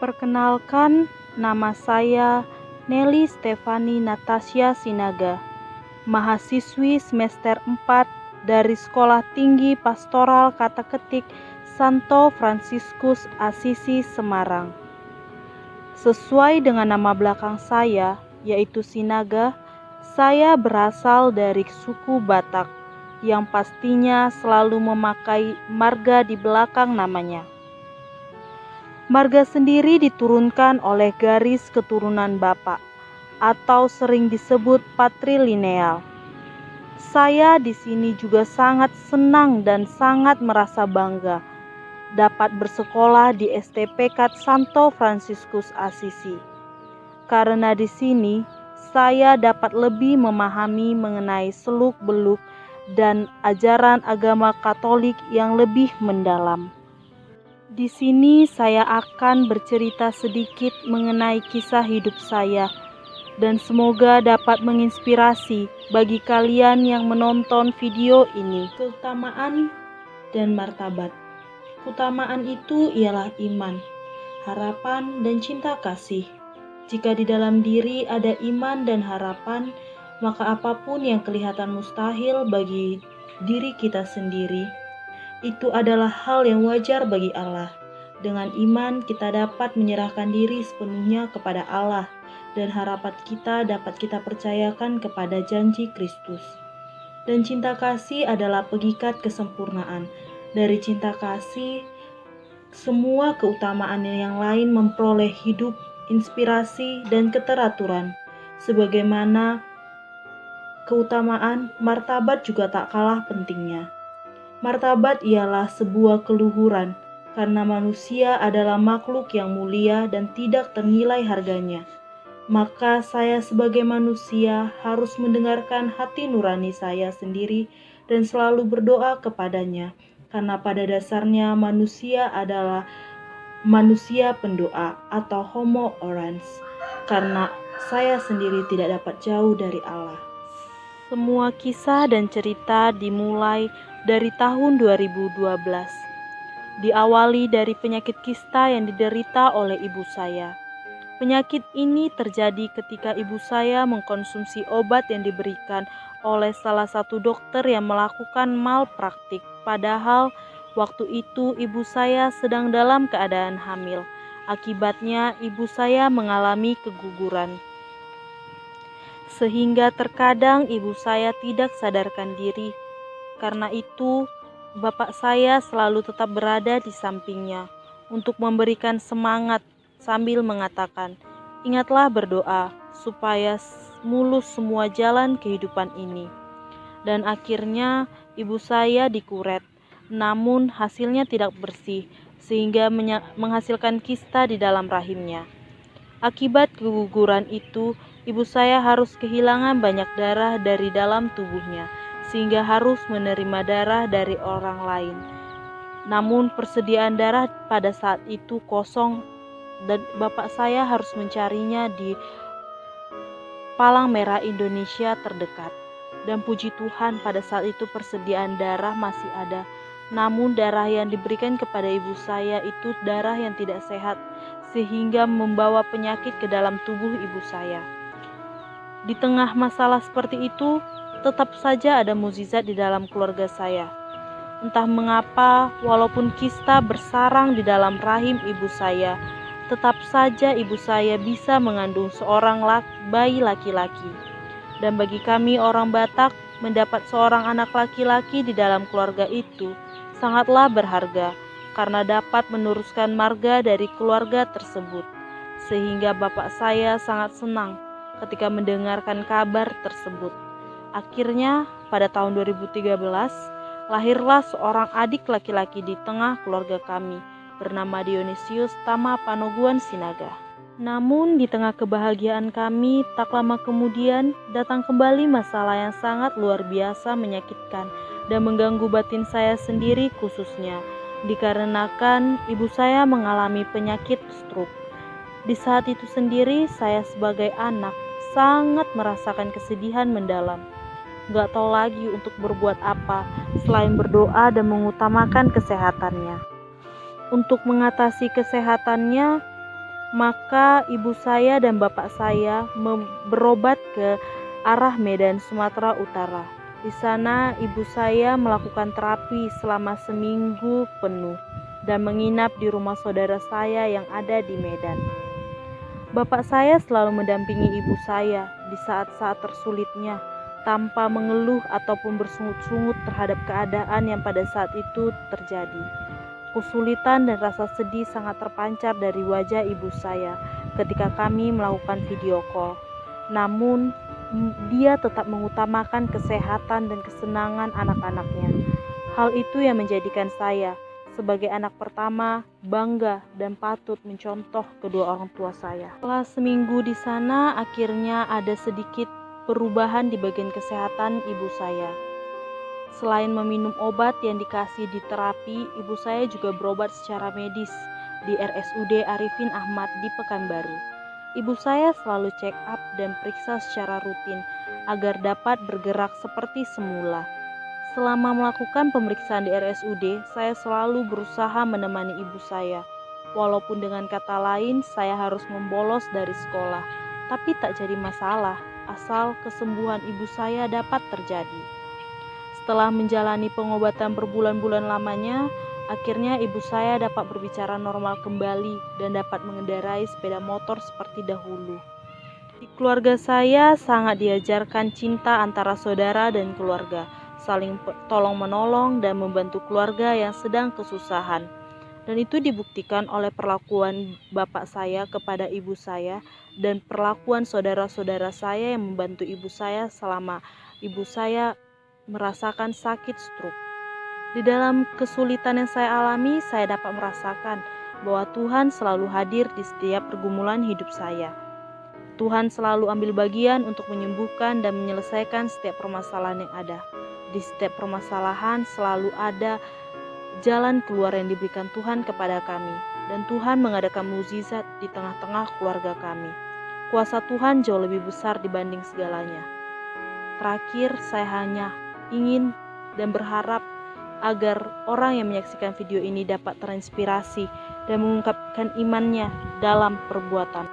Perkenalkan, nama saya Nelly Stefani Natasha Sinaga, mahasiswi semester 4 dari Sekolah Tinggi Pastoral Kata Ketik Santo Fransiskus Asisi Semarang. Sesuai dengan nama belakang saya, yaitu Sinaga, saya berasal dari suku Batak, yang pastinya selalu memakai marga di belakang namanya. Marga sendiri diturunkan oleh garis keturunan bapak, atau sering disebut patrilineal. Saya di sini juga sangat senang dan sangat merasa bangga dapat bersekolah di STPK Santo Fransiskus Asisi. Karena di sini saya dapat lebih memahami mengenai seluk-beluk dan ajaran agama Katolik yang lebih mendalam. Di sini saya akan bercerita sedikit mengenai kisah hidup saya dan semoga dapat menginspirasi bagi kalian yang menonton video ini. Keutamaan dan martabat. Keutamaan itu ialah iman, harapan, dan cinta kasih. Jika di dalam diri ada iman dan harapan, maka apapun yang kelihatan mustahil bagi diri kita sendiri, itu adalah hal yang wajar bagi Allah. Dengan iman kita dapat menyerahkan diri sepenuhnya kepada Allah, dan harapan kita dapat kita percayakan kepada janji Kristus. Dan cinta kasih adalah pengikat kesempurnaan. Dari cinta kasih, semua keutamaan yang lain memperoleh hidup, inspirasi, dan keteraturan. Sebagaimana keutamaan, martabat juga tak kalah pentingnya. Martabat ialah sebuah keluhuran, karena manusia adalah makhluk yang mulia dan tidak ternilai harganya. Maka saya sebagai manusia harus mendengarkan hati nurani saya sendiri dan selalu berdoa kepadanya, karena pada dasarnya manusia adalah manusia pendoa atau homo orans, karena saya sendiri tidak dapat jauh dari Allah. Semua kisah dan cerita dimulai dari tahun 2012. Diawali dari penyakit kista yang diderita oleh ibu saya. Penyakit ini terjadi ketika ibu saya mengkonsumsi obat yang diberikan oleh salah satu dokter yang melakukan malpraktik. Padahal waktu itu ibu saya sedang dalam keadaan hamil. Akibatnya ibu saya mengalami keguguran. Sehingga terkadang ibu saya tidak sadarkan diri. Karena itu, bapak saya selalu tetap berada di sampingnya untuk memberikan semangat sambil mengatakan, "Ingatlah berdoa supaya mulus semua jalan kehidupan ini." Dan akhirnya ibu saya dikuret, namun hasilnya tidak bersih sehingga menghasilkan kista di dalam rahimnya. Akibat keguguran itu, ibu saya harus kehilangan banyak darah dari dalam tubuhnya, sehingga harus menerima darah dari orang lain. Namun persediaan darah pada saat itu kosong dan bapak saya harus mencarinya di Palang Merah Indonesia terdekat. Dan puji Tuhan pada saat itu persediaan darah masih ada. Namun darah yang diberikan kepada ibu saya itu darah yang tidak sehat, sehingga membawa penyakit ke dalam tubuh ibu saya. Di tengah masalah seperti itu, tetap saja ada mukjizat di dalam keluarga saya. Entah mengapa, walaupun kista bersarang di dalam rahim ibu saya, tetap saja ibu saya bisa mengandung seorang bayi laki-laki. Dan bagi kami orang Batak, mendapat seorang anak laki-laki di dalam keluarga itu sangatlah berharga, karena dapat meneruskan marga dari keluarga tersebut. Sehingga bapak saya sangat senang ketika mendengarkan kabar tersebut. Akhirnya pada tahun 2013 lahirlah seorang adik laki-laki di tengah keluarga kami bernama Dionysius Tama Panoguan Sinaga. Namun di tengah kebahagiaan kami, tak lama kemudian datang kembali masalah yang sangat luar biasa menyakitkan dan mengganggu batin saya sendiri khususnya, dikarenakan ibu saya mengalami penyakit stroke. Di saat itu sendiri saya sebagai anak sangat merasakan kesedihan mendalam. Gak tahu lagi untuk berbuat apa selain berdoa dan mengutamakan kesehatannya. Untuk mengatasi kesehatannya, Maka ibu saya dan bapak saya berobat ke arah Medan, Sumatera Utara. Di sana ibu saya melakukan terapi selama seminggu penuh dan menginap di rumah saudara saya yang ada di Medan. Bapak saya selalu mendampingi ibu saya di saat-saat tersulitnya, tanpa mengeluh ataupun bersungut-sungut terhadap keadaan yang pada saat itu terjadi. Kesulitan dan rasa sedih sangat terpancar dari wajah ibu saya ketika kami melakukan video call. Namun, dia tetap mengutamakan kesehatan dan kesenangan anak-anaknya. Hal itu yang menjadikan saya, sebagai anak pertama, bangga dan patut mencontoh kedua orang tua saya. Setelah seminggu di sana, akhirnya ada sedikit perubahan di bagian kesehatan ibu saya. Selain meminum obat yang dikasih di terapi, ibu saya juga berobat secara medis di RSUD Arifin Ahmad di Pekanbaru. Ibu saya selalu check up dan periksa secara rutin agar dapat bergerak seperti semula. Selama melakukan pemeriksaan di RSUD, saya selalu berusaha menemani ibu saya. Walaupun dengan kata lain, saya harus membolos dari sekolah, tapi tak jadi masalah, asal kesembuhan ibu saya dapat terjadi. Setelah menjalani pengobatan berbulan-bulan lamanya, akhirnya ibu saya dapat berbicara normal kembali dan dapat mengendarai sepeda motor seperti dahulu. Di keluarga saya sangat diajarkan cinta antara saudara dan keluarga, saling tolong-menolong dan membantu keluarga yang sedang kesusahan. Dan itu dibuktikan oleh perlakuan bapak saya kepada ibu saya dan perlakuan saudara-saudara saya yang membantu ibu saya selama ibu saya merasakan sakit stroke. Di dalam kesulitan yang saya alami, saya dapat merasakan bahwa Tuhan selalu hadir di setiap pergumulan hidup saya. Tuhan selalu ambil bagian untuk menyembuhkan dan menyelesaikan setiap permasalahan yang ada. Di setiap permasalahan selalu ada jalan keluar yang diberikan Tuhan kepada kami, dan Tuhan mengadakan mukjizat di tengah-tengah keluarga kami. Kuasa Tuhan jauh lebih besar dibanding segalanya. Terakhir, saya hanya ingin dan berharap agar orang yang menyaksikan video ini dapat terinspirasi dan mengungkapkan imannya dalam perbuatan.